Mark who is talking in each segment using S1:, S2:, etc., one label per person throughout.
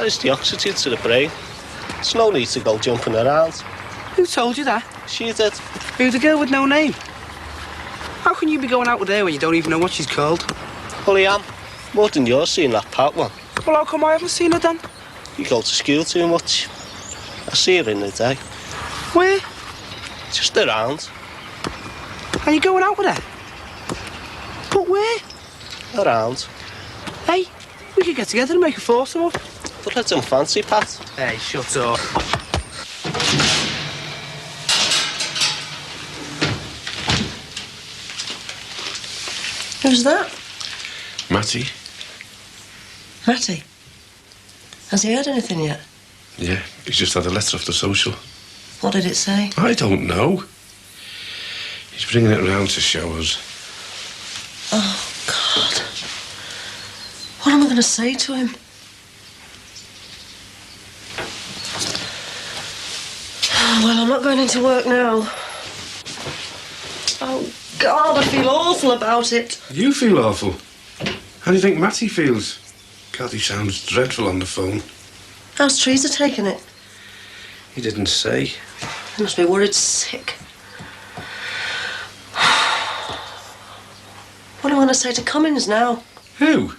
S1: It's the oxygen to the brain. There's no need to go jumping around.
S2: Who told you that?
S1: She did.
S2: Who's the girl with no name? How can you be going out with her when you don't even know what she's called?
S1: Well, I am. More than you're seeing that part one.
S2: Well, how come I haven't seen her then?
S1: You go to school too much. I see her in the day.
S2: Where?
S1: Just around.
S2: Are you going out with her? But where?
S1: Around.
S2: Hey, we could get together and make a foursome up.
S1: But I don't fancy Pat.
S2: Hey, shut up.
S3: Who's that?
S4: Matty?
S3: Matty? Has he heard anything yet?
S4: Yeah, he's just had a letter off the social.
S3: What did it say?
S4: I don't know. He's bringing it round to show us.
S3: Oh, God. What am I going to say to him? Well, I'm not going into work now. Oh, God, I feel awful about it.
S4: You feel awful. How do you think Matty feels? God, he sounds dreadful on the phone.
S3: How's Teresa taking it?
S4: He didn't say.
S3: He must be worried sick. What am I going to say to Cummins now?
S4: Who?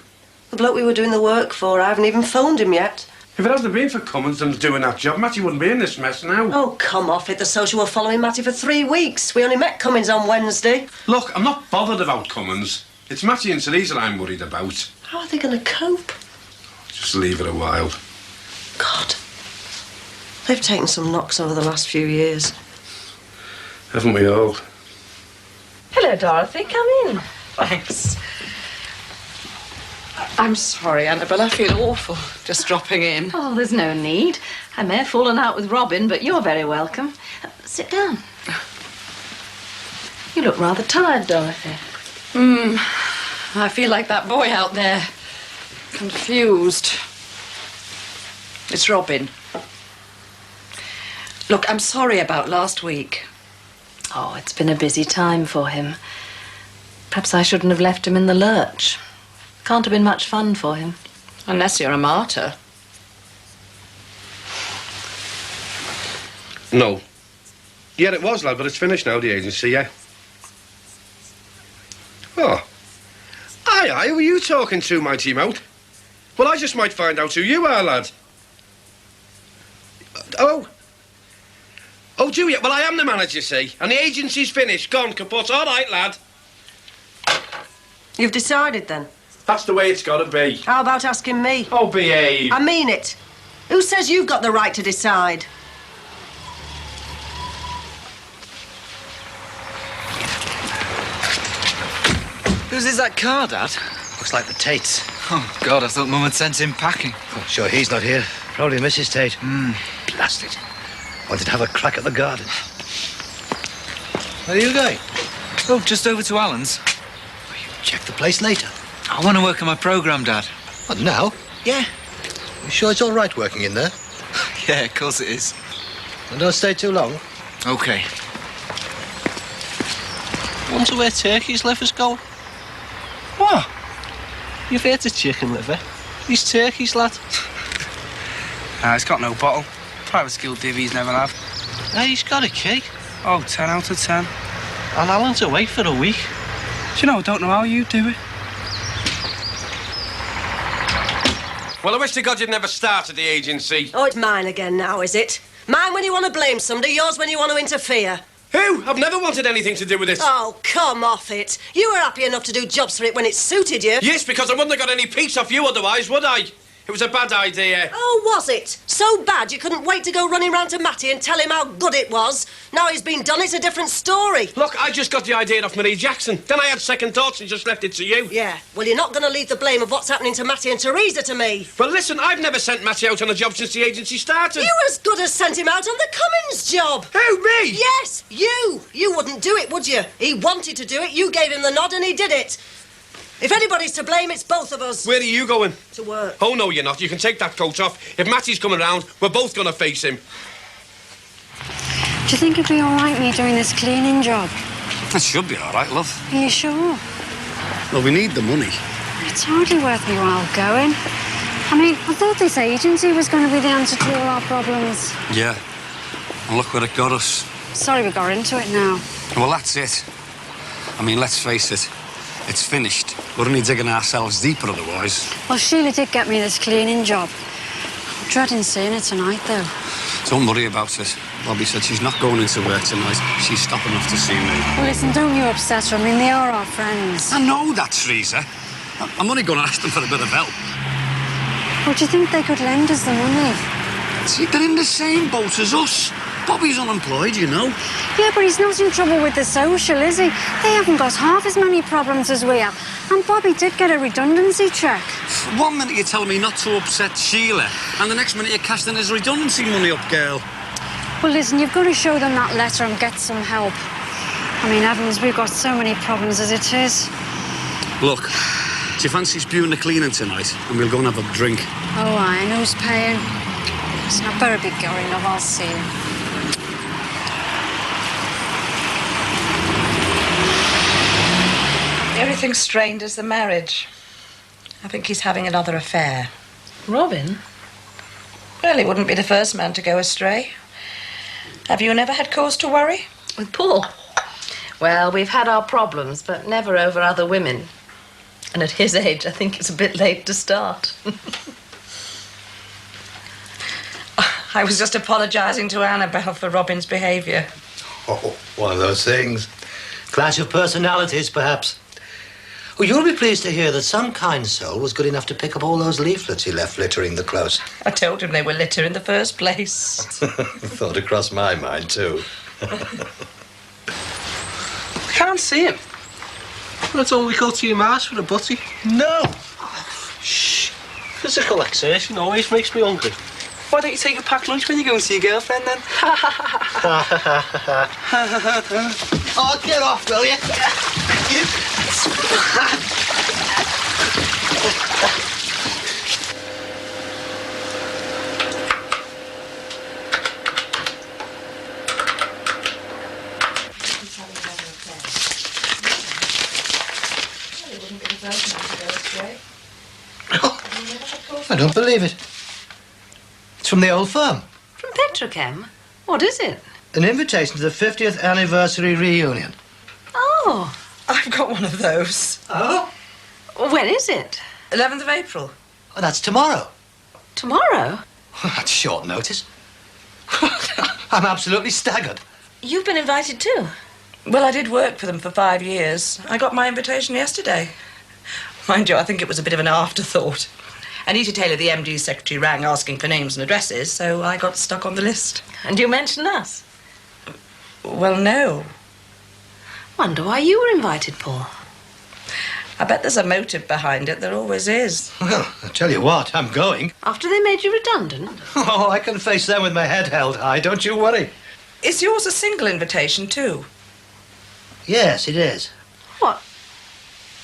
S3: The bloke we were doing the work for. I haven't even phoned him yet.
S4: If it hasn't been for Cummins and doing that job, Matty wouldn't be in this mess now.
S3: Oh, come off it. The social were following Matty for 3 weeks. We only met Cummins on Wednesday.
S4: Look, I'm not bothered about Cummins. It's Matty and Teresa I'm worried about.
S3: How are they going to cope?
S4: Just leave it a while.
S3: God. They've taken some knocks over the last few years.
S4: Haven't we all?
S5: Hello, Dorothy. Come in.
S6: Thanks. I'm sorry, Annabelle. I feel awful just dropping in.
S5: Oh, there's no need. I may have fallen out with Robin, but you're very welcome. Sit down. You look rather tired, Dorothy.
S6: I feel like that boy out there. Confused. It's Robin. Look, I'm sorry about last week.
S5: Oh, it's been a busy time for him. Perhaps I shouldn't have left him in the lurch. Can't have been much fun for him.
S6: Unless you're a martyr.
S4: No. Yeah, it was, lad, but it's finished now, the agency, yeah? Oh. Aye, who are you talking to, mighty mouth? Well, I just might find out who you are, lad. Oh, do you? Well, I am the manager, see? And the agency's finished, gone, kaput. All right, lad.
S3: You've decided, then?
S4: That's the way it's got to be.
S3: How about asking me?
S4: Oh, behave.
S3: I mean it. Who says you've got the right to decide?
S7: Whose is that car, Dad?
S8: Looks like the Tate's.
S7: Oh, God, I thought Mum had sent him packing.
S8: Oh, sure, he's not here. Probably Mrs. Tate. Blast it. Wanted to have a crack at the garden. Where are you going?
S7: Oh, just over to Alan's.
S8: Well, you check the place later.
S7: I want to work on my programme, Dad.
S8: What, now?
S7: Yeah.
S8: You sure it's all right working in there?
S7: Yeah, of course it is.
S8: And don't stay too long.
S7: OK.
S1: Wonder where Turkey's liver's going.
S7: What?
S1: You've heard the chicken liver. These turkeys, lad.
S2: Nah, it's got no bottle. Private skill divvies never have.
S1: Hey, he's got a key.
S2: Oh, 10 out of 10.
S1: And Alan's away for a week.
S2: Do you know, I don't know how you do it.
S4: Well, I wish to God you'd never started the agency.
S3: Oh, it's mine again now, is it? Mine when you want to blame somebody, yours when you want to interfere.
S4: Who? I've never wanted anything to do with it.
S3: Oh, come off it. You were happy enough to do jobs for it when it suited you.
S4: Yes, because I wouldn't have got any peace off you otherwise, would I? It was a bad idea.
S3: Oh, was it? So bad you couldn't wait to go running round to Matty and tell him how good it was? Now he's been done, it's a different story.
S4: Look, I just got the idea off Marie Jackson. Then I had second thoughts and just left it to you.
S3: Yeah, well, you're not going to leave the blame of what's happening to Matty and Teresa to me.
S4: Well, listen, I've never sent Matty out on a job since the agency started.
S3: You as good as sent him out on the Cummins job.
S4: Who, me?
S3: Yes, you. You wouldn't do it, would you? He wanted to do it, you gave him the nod and he did it. If anybody's to blame, it's both of us.
S4: Where are you going?
S3: To work.
S4: Oh, no, you're not. You can take that coat off. If Matty's coming round, we're both going to face him.
S9: Do you think it'd be all right me doing this cleaning job?
S7: That should be all right, love.
S9: Are you sure?
S8: Well, we need the money.
S9: It's hardly worth your while going. I mean, I thought this agency was going to be the answer to all our problems.
S7: Yeah. And look where it got us.
S9: Sorry we got into it now.
S7: Well, that's it. I mean, let's face it. It's finished. We're only digging ourselves deeper otherwise.
S9: Well, Sheila did get me this cleaning job. I'm dreading seeing her tonight, though.
S7: Don't worry about it. Bobby said she's not going into work tonight. She's stopping off to see me.
S9: Well, listen, don't you upset her. I mean, they are our friends.
S7: I know that, Teresa. I'm only going to ask them for a bit of help.
S9: Well, do you think they could lend us the money?
S7: See, they're in the same boat as us. Bobby's unemployed, you know.
S9: Yeah, but he's not in trouble with the social, is he? They haven't got half as many problems as we have. And Bobby did get a redundancy check.
S7: 1 minute you're telling me not to upset Sheila, and the next minute you're casting his redundancy money up, girl.
S9: Well, listen, you've got to show them that letter and get some help. I mean, Evans, we've got so many problems as it is.
S7: Look, do you fancy spewing the cleaning tonight, and we'll go and have a drink?
S9: Oh, aye, and who's paying? Listen, I better be going, love. I'll see you.
S6: The only thing strained is the marriage. I think he's having another affair.
S5: Robin?
S6: Well, he wouldn't be the first man to go astray. Have you never had cause to worry?
S5: With Paul? Well, we've had our problems, but never over other women. And at his age, I think it's a bit late to start.
S6: I was just apologising to Annabelle for Robin's behaviour.
S8: Oh, one of those things. Clash of personalities, perhaps. Well, you'll be pleased to hear that some kind soul was good enough to pick up all those leaflets he left littering the close.
S6: I told him they were litter in the first place.
S8: Thought it crossed my mind, too.
S2: Can't see him. Well, it's only go to your ma's for a butty.
S1: No. Shh. Physical exertion always makes me hungry.
S2: Why don't you take a packed lunch when you go and see your girlfriend, then?
S8: Oh, get off, will you? I don't believe it. It's from the old firm.
S5: From Petrochem? What is it?
S8: An invitation to the 50th anniversary reunion.
S5: Oh.
S6: I've got one of those.
S8: Oh?
S5: Well, when is it?
S6: 11th of April.
S8: Oh, that's tomorrow.
S5: Tomorrow?
S8: That's short notice. I'm absolutely staggered.
S5: You've been invited too?
S6: Well, I did work for them for 5 years. I got my invitation yesterday. Mind you, I think it was a bit of an afterthought. Anita Taylor, the MD's secretary, rang asking for names and addresses, so I got stuck on the list.
S5: And you mentioned us?
S6: Well, no.
S5: Wonder why you were invited, Paul.
S6: I bet there's a motive behind it. There always is.
S8: Well, I tell you what, I'm going.
S5: After they made you redundant?
S8: Oh, I can face them with my head held high, don't you worry.
S6: Is yours a single invitation, too?
S8: Yes, it is.
S5: What?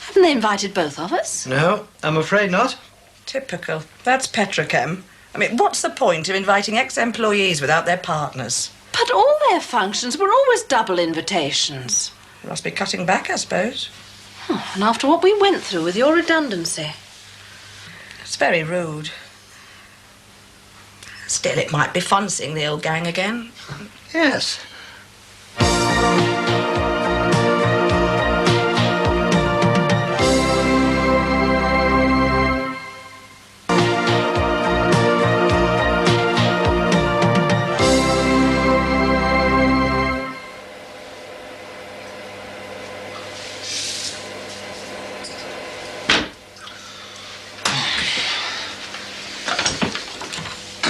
S5: Haven't they invited both of us?
S8: No, I'm afraid not.
S6: Typical. That's Petrochem. I mean, what's the point of inviting ex-employees without their partners?
S5: But all their functions were always double invitations.
S6: You must be cutting back, I suppose.
S5: Oh, and after what we went through with your redundancy.
S6: It's very rude. Still, it might be fun seeing the old gang again.
S8: Yes.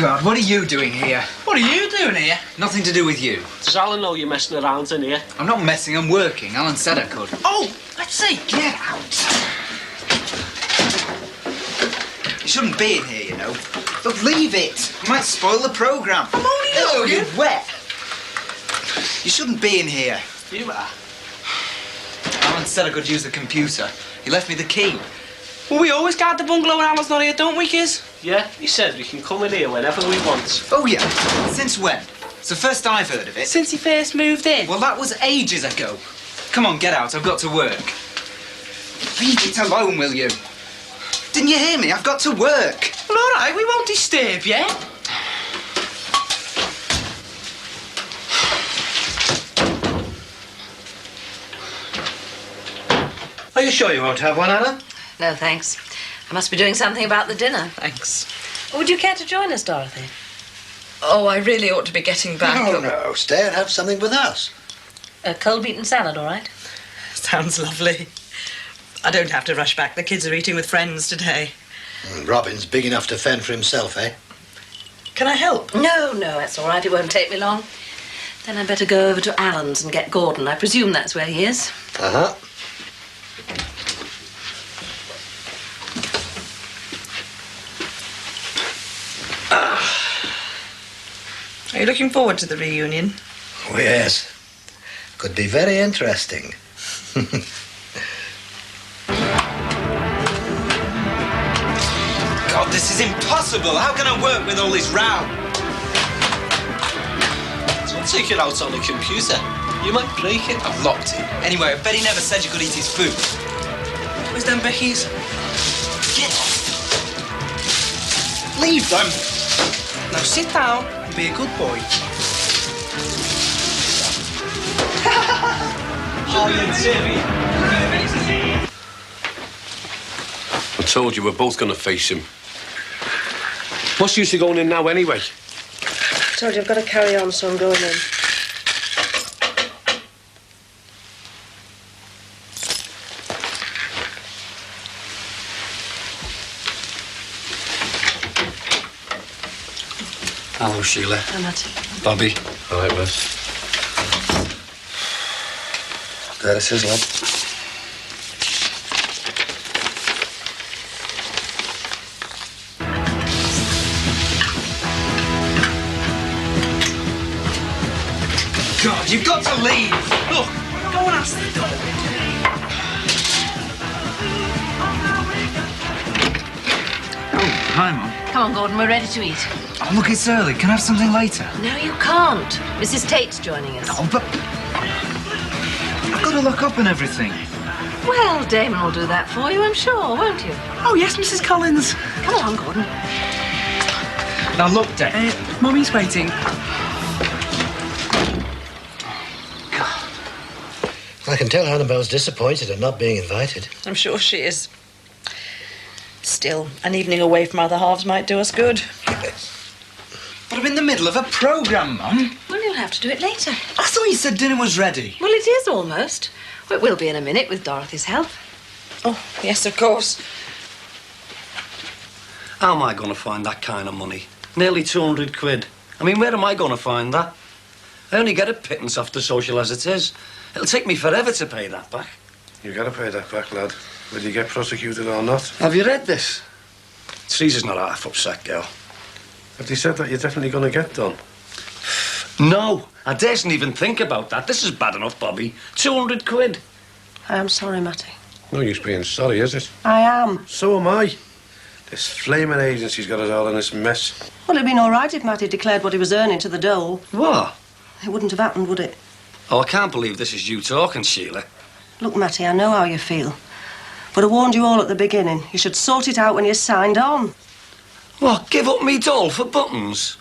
S10: God, what are you doing here?
S2: What are you doing here?
S10: Nothing to do with you.
S1: Does Alan know you're messing around in here?
S10: I'm not messing, I'm working. Alan said I could.
S2: Oh, let's see.
S10: Get out. You shouldn't be in here, you know. Look, leave it. You might spoil the programme.
S2: I'm only looking.
S10: You're wet. You shouldn't be in here.
S1: You are.
S10: Alan said I could use the computer. He left me the key.
S2: Well, we always guard the bungalow when Alan's not here, don't we, kids?
S1: Yeah, he said we can come in here whenever we want.
S10: Oh, yeah. Since when? It's the first I've heard of it.
S2: Since he first moved in.
S10: Well, that was ages ago. Come on, get out. I've got to work. Leave it alone, will you? Didn't you hear me? I've got to work. Well, all right, we won't disturb you.
S8: Are you sure you won't have one, Anna?
S5: No, thanks. I must be doing something about the dinner.
S6: Thanks.
S5: Would you care to join us, Dorothy?
S6: Oh, I really ought to be getting back.
S8: No, stay and have something with us.
S5: A cold beaten salad, all right?
S6: Sounds lovely. I don't have to rush back. The kids are eating with friends today.
S8: Robin's big enough to fend for himself, eh?
S6: Can I help?
S5: No, that's all right. It won't take me long. Then I'd better go over to Alan's and get Gordon. I presume that's where he is.
S8: Uh-huh.
S6: Are you looking forward to the reunion?
S8: Oh, yes. Could be very interesting.
S10: God, this is impossible. How can I work with all this row?
S1: Don't take it out on the computer. You might break it.
S10: I've locked it. Anyway, I bet he never said you could eat his food. Where's them Becky's? Get off. Leave them.
S2: Now sit down and be a good boy.
S1: Oh, you Timmy.
S4: I told you we're both going to face him. What's the use of going in now, anyway?
S3: I told you I've got to carry on, so I'm going in.
S7: Hello, Sheila.
S5: How much?
S7: Bobby.
S4: All right, Wes.
S7: There it is, lad.
S10: God, you've got to leave. Look,
S2: Go and ask the dog.
S10: Oh, hi, Mum.
S5: Come on, Gordon. We're ready to eat.
S10: Oh, look, it's early. Can I have something later?
S5: No, you can't. Mrs. Tate's joining us.
S10: Oh, but I've got to look up and everything.
S5: Well, Damon will do that for you, I'm sure, won't you?
S2: Oh, yes, Mrs. Collins.
S5: Come along, Gordon.
S10: Now, look, Dave.
S2: Mummy's waiting.
S8: I can tell Annabelle's disappointed at not being invited.
S6: I'm sure she is. Still, an evening away from other halves might do us good.
S8: Yes.
S10: But I'm in the middle of a programme, Mum.
S5: Well, you'll have to do it later.
S10: I thought you said dinner was ready.
S5: Well, it is almost. Well, it will be in a minute with Dorothy's help.
S6: Oh, yes, of course.
S7: How am I going to find that kind of money? Nearly 200 quid. I mean, where am I going to find that? I only get a pittance off the social as it is. It'll take me forever to pay that back.
S4: You've got to pay that back, lad, whether you get prosecuted or not.
S7: Have you read this? Teresa's not half upset, girl.
S4: Have they said that you're definitely going to get done?
S7: No, I daresn't even think about that. This is bad enough, Bobby. 200 quid.
S3: I am sorry, Matty.
S4: No use being sorry, is it?
S3: I am.
S4: So am I. This flaming agency's got us all in this mess.
S3: Well, it'd been all right if Matty declared what he was earning to the dole.
S7: What?
S3: It wouldn't have happened, would it?
S7: Oh, I can't believe this is you talking, Sheila.
S3: Look, Matty, I know how you feel. But I warned you all at the beginning. You should sort it out when you signed on.
S7: What, give up me doll for buttons?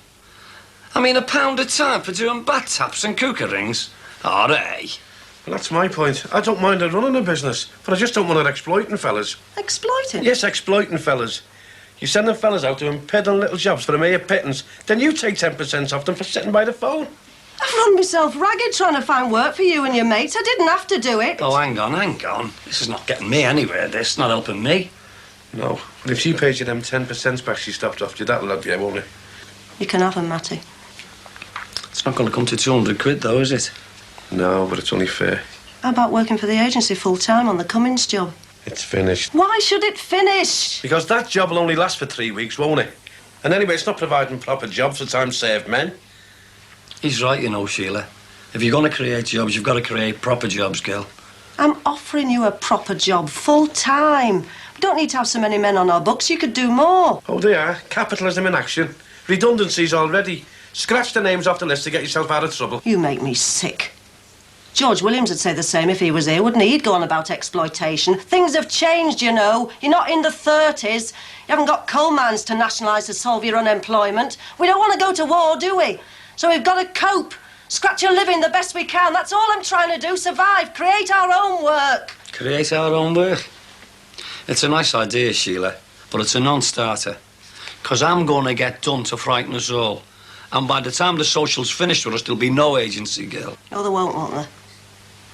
S7: I mean, £1 a time for doing bat taps and cooker rings? All right.
S4: Well, that's my point. I don't mind her running a business, but I just don't want her exploiting fellas.
S3: Exploiting?
S4: Yes, exploiting fellas. You send them fellas out doing peddling little jobs for a mere pittance, then you take 10% off them for sitting by the phone.
S3: I've run myself ragged trying to find work for you and your mates. I didn't have to do it.
S7: Oh, hang on. This is not getting me anywhere, this. Not helping me.
S4: No, but if she pays you them 10% back she stopped off you, that'll help you, won't it?
S3: You can have them, Matty.
S7: It's not going to come to 200 quid, though, is it?
S4: No, but it's only fair.
S3: How about working for the agency full-time on the Cummins job?
S4: It's finished.
S3: Why should it finish?
S4: Because that job will only last for 3 weeks, won't it? And anyway, it's not providing proper jobs for time-saved men.
S7: He's right, you know, Sheila. If you're going to create jobs, you've got to create proper jobs, girl.
S3: I'm offering you a proper job, full-time. We don't need to have so many men on our books. You could do more.
S4: Oh, they are. Capitalism in action. Redundancies already. Scratch the names off the list to get yourself out of trouble.
S3: You make me sick. George Williams would say the same if he was here, wouldn't he? He'd go on about exploitation. Things have changed, you know. You're not in the 30s. You haven't got coal mines to nationalise to solve your unemployment. We don't want to go to war, do we? So we've got to cope. Scratch a living the best we can. That's all I'm trying to do. Survive. Create our own work.
S7: Create our own work? It's a nice idea, Sheila, but it's a non-starter. Because I'm going to get done to frighten us all. And by the time the social's finished with us, there'll be no agency, girl.
S3: Oh, there won't there?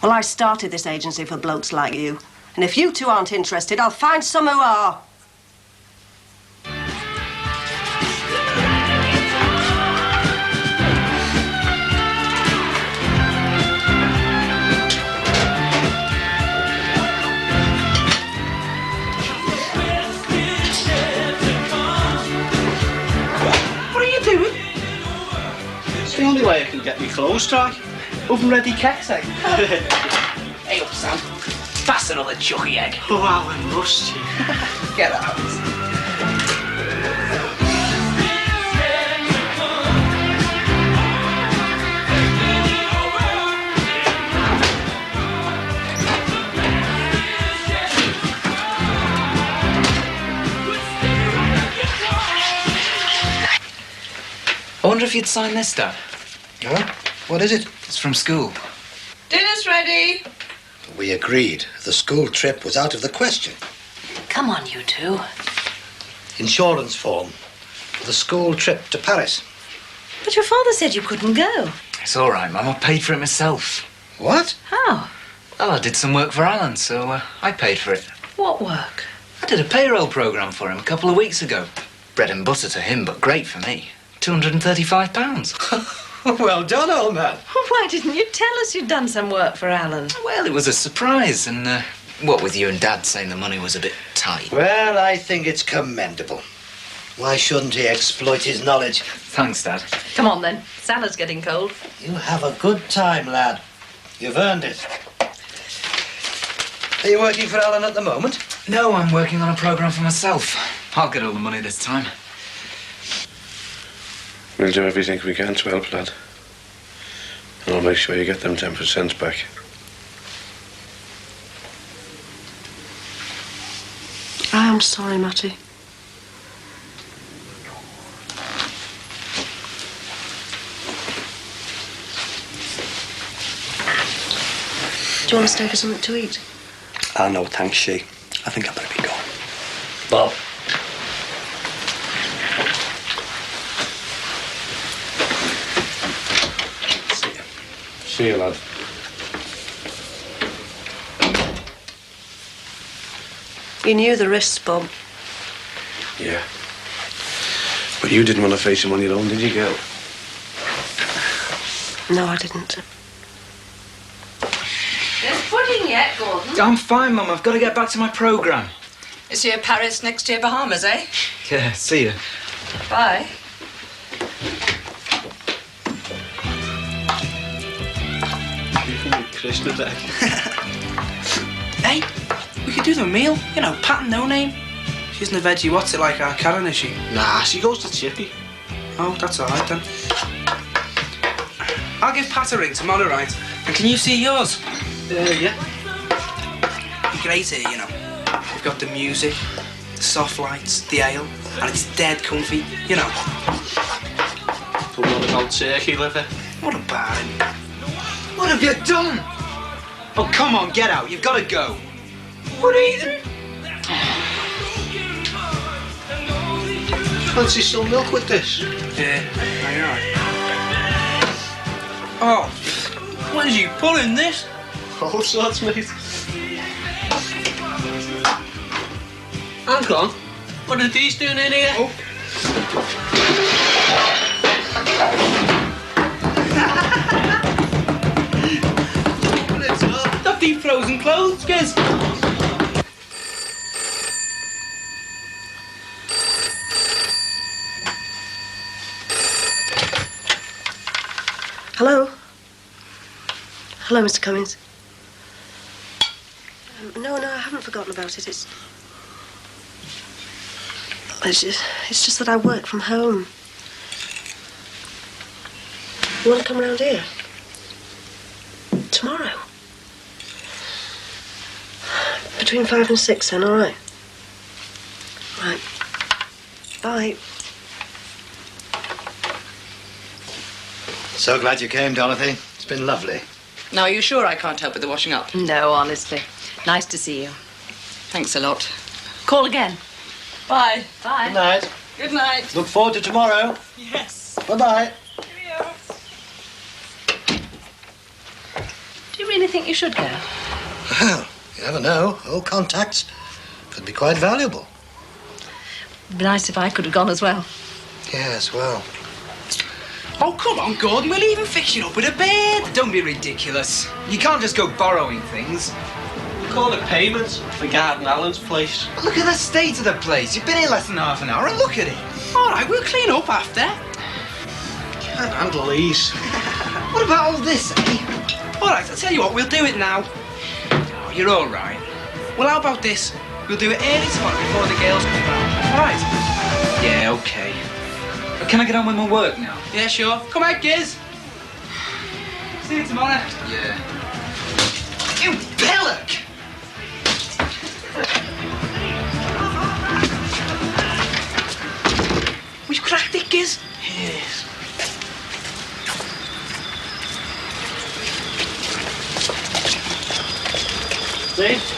S3: Well, I started this agency for blokes like you. And if you two aren't interested, I'll find some who are.
S2: What are you doing? It's the only way I can get my clothes dry. Oven-ready keks, eh? Hey up, Sam. That's another chucky egg. Oh, Alan, rusty. Get out.
S10: I wonder if you'd sign this, Dad.
S8: Huh? What is it?
S10: It's from school.
S6: Dinner's ready.
S8: We agreed. The school trip was out of the question.
S5: Come on, you two.
S8: Insurance form. The school trip to Paris.
S5: But your father said you couldn't go.
S10: It's all right, Mum. I paid for it myself.
S8: What?
S5: How?
S10: Well, I did some work for Alan, so I paid for it.
S5: What work?
S10: I did a payroll program for him a couple of weeks ago. Bread and butter to him, but great for me. £235.
S8: Well done, old man.
S5: Why didn't you tell us you'd done some work for Alan?
S10: Well, it was a surprise, and what with you and Dad saying the money was a bit tight.
S8: Well, I think it's commendable. Why shouldn't he exploit his knowledge?
S10: Thanks, Dad.
S5: Come on, then. Salad's getting cold.
S8: You have a good time, lad. You've earned it. Are you working for Alan at the moment?
S10: No, I'm working on a program for myself. I'll get all the money this time.
S4: We'll do everything we can to help, lad. And I'll make sure you get them 10% back.
S3: I am sorry, Matty. Do you want to stay for something to eat?
S7: No, thanks, She. I think I better be going. Bob.
S4: See you, lad.
S3: You knew the risks, Bob.
S4: Yeah. But you didn't want to face him on your own, did you, girl?
S3: No, I didn't.
S5: There's pudding yet, Gordon.
S10: I'm fine, Mum. I've got to get back to my program.
S6: This year Paris, next year Bahamas, eh?
S10: Yeah, see you.
S6: Bye.
S2: Christmas egg. Hey, we could do the meal. You know, Pat and No Name. She isn't a veggie. What's it like our Karen, is she?
S1: Nah, she goes to Chippy.
S2: Oh, that's all right then. I'll give Pat a ring tomorrow, right? And can you see yours?
S1: Yeah.
S2: Be great here, you know. We've got the music, the soft lights, the ale, and it's dead comfy, you know.
S1: But what about turkey liver?
S2: What a barn.
S10: What have you done? Oh, come on, get out. You've got to go.
S2: What eating?
S1: Fancy some milk with this?
S2: Yeah, all right. Oh, what did you put in this?
S1: All sorts, mate. Hang on. What are these doing in here?
S2: Oh. Not deep frozen clothes, kids.
S3: Hello? Hello, Mr. Cummings. No, I haven't forgotten about it. It's just that I work from home. You want to come round here? Tomorrow? between 5 and 6 then, all right? Right. Bye.
S8: So glad you came, Dorothy. It's been lovely.
S6: Now, are you sure I can't help with the washing up?
S5: No, honestly. Nice to see you.
S6: Thanks a lot.
S5: Call again.
S6: Bye.
S5: Bye.
S7: Good night.
S6: Good night.
S7: Look forward to tomorrow.
S6: Yes.
S7: Bye-bye.
S5: Do you really think you should go?
S8: Well, you never know. Old contacts could be quite valuable.
S5: It'd be nice if I could have gone as well.
S8: Yes, well.
S10: Oh, come on, Gordon. We'll even fix you up with a bed. Don't be ridiculous. You can't just go borrowing things.
S1: Call it payment for Garden Allen's place.
S10: Look at the state of the place. You've been here less than half an hour and look at it.
S2: All right, we'll clean up after.
S1: Can't handle these.
S10: What about all this, eh?
S2: All right, I'll tell you what, we'll do it now. Oh, you're all right. Well, how about this? We'll do it early tomorrow before the girls come round. All right?
S10: Yeah, okay. But can I get on with my work now?
S2: Yeah, sure. Come on, Giz. See you tomorrow.
S10: Yeah. You belloc!
S2: We've cracked it, Giz.
S1: Yes. See?